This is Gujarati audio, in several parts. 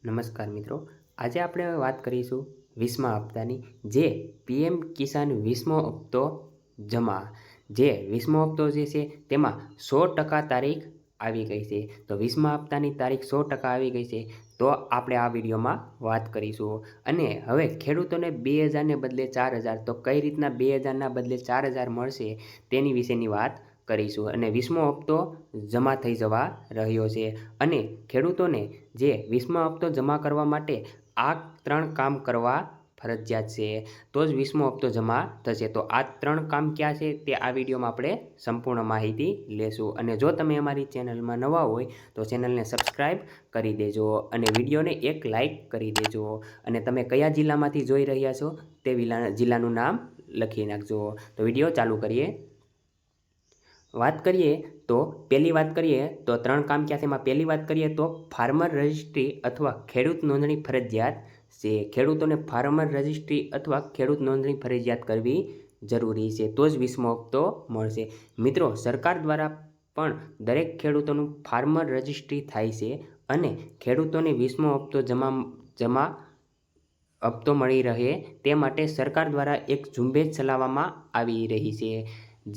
નમસ્કાર મિત્રો, આજે આપણે વાત કરીશું 20મા હપ્તાની જે પીએમ કિસાન 20મો હપ્તો જમા જે 20મો હપ્તો જે છે તેમાં 100% તારીખ આવી ગઈ છે। તો 20મા હપ્તાની તારીખ 100% આવી ગઈ છે। તો આપણે આ વિડીયોમાં વાત કરીશું અને હવે ખેડૂતોને 2000 ને બદલે 4000 તો કઈ રીતના 2000ના બદલે 4000 મળશે તેની વિશેની વાત કરીશું અને 20મો હપ્તો જમા થઈ જવા રહ્યો છે અને ખેડૂતોને જે 20મો હપ્તો જમા કરવા માટે આ 3 કામ કરવા ફરજિયાત છે તો જ 20મો હપ્તો જમા થશે। તો આ 3 કામ ક્યાં છે તે આ વિડીયોમાં આપણે સંપૂર્ણ માહિતી લેશું અને જો તમે અમારી ચેનલમાં નવા હોય તો ચેનલને સબસ્ક્રાઈબ કરી દેજો અને વિડીયોને એક લાઈક કરી દેજો અને તમે કયા જિલ્લામાંથી જોઈ રહ્યા છો તે જિલ્લાનું નામ લખી નાખજો। તો વિડીયો ચાલુ કરીએ। વાત કરીએ તો પહેલી વાત કરીએ તો 3 કામ ક્યાં છે એમાં પહેલી વાત કરીએ તો ફાર્મર રજિસ્ટ્રી અથવા ખેડૂત નોંધણી ફરજિયાત છે। ખેડૂતોને ફાર્મર રજિસ્ટ્રી અથવા ખેડૂત નોંધણી ફરજિયાત કરવી જરૂરી છે તો જ 20મો હપ્તો મળશે। મિત્રો, સરકાર દ્વારા પણ દરેક ખેડૂતોનું ફાર્મર રજિસ્ટ્રી થાય છે અને ખેડૂતોને 20મો હપ્તો હપ્તો મળી રહે તે માટે સરકાર દ્વારા એક ઝુંબેશ ચલાવવામાં આવી રહી છે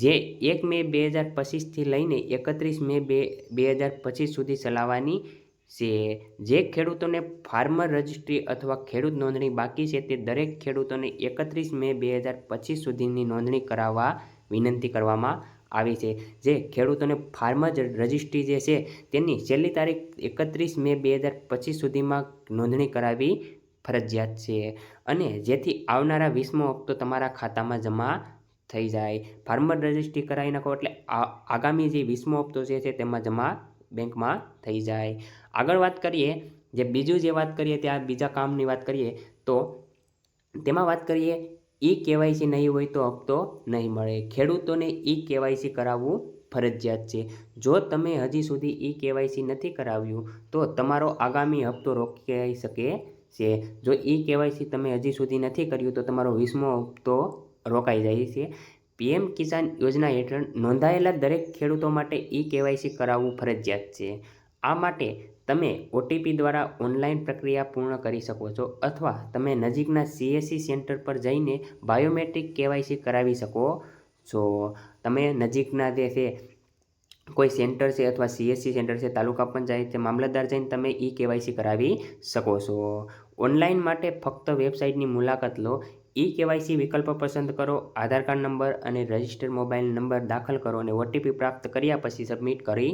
જે 1 મે 2025થી લઈને 31 મે 2025 સુધી ચલાવવાની છે। જે ખેડૂતોને ફાર્મર રજિસ્ટ્રી અથવા ખેડૂત નોંધણી બાકી છે તે દરેક ખેડૂતોને 31 મે 2025 સુધીની નોંધણી કરાવવા વિનંતી કરવામાં આવી છે। જે ખેડૂતોને ફાર્મર રજિસ્ટ્રી જે છે તેની છેલ્લી તારીખ 31 મે 2025 સુધીમાં નોંધણી કરાવવી ફરજિયાત છે અને જેથી આવનારા 20મો હપ્તો તમારા ખાતામાં જમા થઈ જાય। ફાર્મર રજિસ્ટ્રી કરાવી નાખો એટલે આગામી જે 20મો હપ્તો છે તેમાં જમા બેંકમાં થઈ જાય। આગળ વાત કરીએ વાત કરીએ ત્યાં બીજા કામની વાત કરીએ તો તેમાં વાત કરીએ KYC નહીં હોય તો હપ્તો નહીં મળે। ખેડૂતોને KYC કરાવવું ફરજિયાત છે। જો તમે હજી સુધી KYC નથી કરાવ્યું તો તમારો આગામી હપ્તો રોકાઈ શકે છે। જો KYC તમે હજી સુધી નથી કર્યું તો તમારો 20મો હપ્તો રોકાઈ જાય છે। પીએમ કિસાન યોજના હેઠળ નોંધાયેલા દરેક ખેડૂતો માટે KYC કરાવવું ફરજિયાત છે। આ માટે તમે OTP દ્વારા ઓનલાઈન પ્રક્રિયા પૂર્ણ કરી શકો છો અથવા તમે નજીકના CSC સેન્ટર પર જઈને બાયોમેટ્રિક KYC કરાવી શકો છો। તમે નજીકના જે છે કોઈ સેન્ટર છે અથવા CSC સેન્ટર છે, તાલુકા પંચાયત છે, મામલતદાર જઈને તમે KYC કરાવી શકો છો। ઓનલાઈન માટે ફક્ત વેબસાઇટની મુલાકાત લો, KYC વિકલ્પ પસંદ કરો, આધાર કાર્ડ નંબર અને રજિસ્ટર્ડ મોબાઈલ નંબર દાખલ કરો અને OTP પ્રાપ્ત કર્યા પછી સબમિટ કરી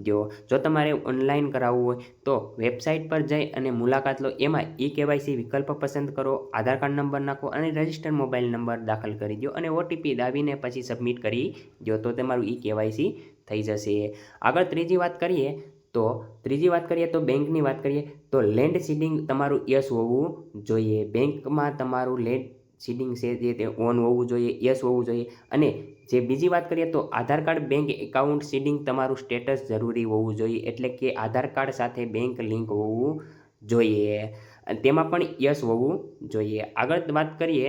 દો। જો તમારે ઓનલાઈન કરાવવું હોય તો વેબસાઇટ પર જઈ અને મુલાકાત લો, એમાં KYC વિકલ્પ પસંદ કરો, આધાર કાર્ડ નંબર નાખો અને રજિસ્ટર્ડ મોબાઈલ નંબર દાખલ કરી દો અને OTP દાબીને પછી સબમિટ કરી દો તો તમારું KYC થઈ જશે। આગળ ત્રીજી વાત કરીએ તો બેંકની વાત કરીએ તો લેન્ડ સીડિંગ તમારું યસ હોવું જોઈએ। બેંકમાં તમારું લેન્ડ સીડિંગ છે જે તે ઓન હોવું જોઈએ, યસ હોવું જોઈએ અને જે બીજી વાત કરીએ તો આધાર કાર્ડ બેંક એકાઉન્ટ સીડિંગ તમારું સ્ટેટસ જરૂરી હોવું જોઈએ, એટલે કે આધાર કાર્ડ સાથે બેંક લિંક હોવું જોઈએ અને તેમાં પણ યસ હોવું જોઈએ। આગળ વાત કરીએ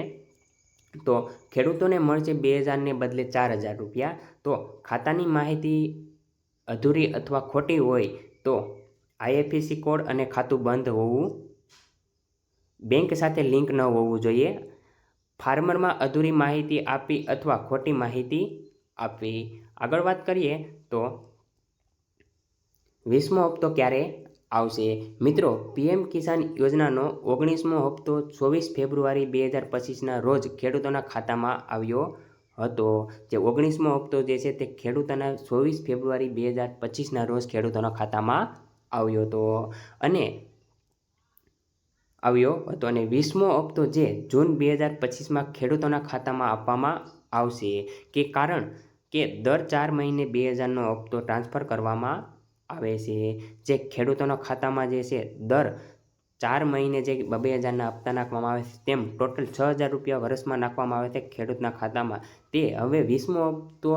તો ખેડૂતોને મળશે 2000 ને બદલે 4000 રૂપિયા। તો ખાતાની માહિતી અધૂરી અથવા ખોટી હોય તો IFSC કોડ અને ખાતું બંધ હોવું, બેંક સાથે લિંક ન હોવું જોઈએ, ફાર્મરમાં અધૂરી માહિતી આપવી અથવા ખોટી માહિતી આપવી। આગળ વાત કરીએ તો 20મો હપ્તો ક્યારે આવશે? મિત્રો, પીએમ કિસાન યોજનાનો 19મો હપ્તો 24 ફેબ્રુઆરી 2025ના રોજ ખેડૂતોના ખાતામાં આવ્યો હતો। જે 19મો હપ્તો જે છે તે ખેડૂતોના 24 ફેબ્રુઆરી 2025ના રોજ ખેડૂતોના ખાતામાં આવ્યો હતો અને 20મો હપ્તો જે જૂન 2025માં ખેડૂતોના ખાતામાં આપવામાં આવશે કારણ કે દર 4 મહિને 2000નો હપ્તો ટ્રાન્સફર કરવામાં આવે છે। જે ખેડૂતોના ખાતામાં જે છે દર 4 મહિને જે 2000ના હપ્તા નાખવામાં આવે છે તેમ ટોટલ 6000 રૂપિયા વર્ષમાં નાખવામાં આવે છે ખેડૂતના ખાતામાં। તે હવે 20મો હપ્તો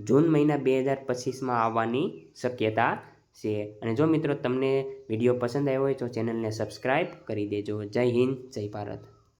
જૂન મહિના 2025માં આવવાની શક્યતા છે અને જો મિત્રો તમને વિડીયો પસંદ આવ્યો હોય તો ચેનલને સબસ્ક્રાઈબ કરી દેજો। જય હિન્દ, જય ભારત।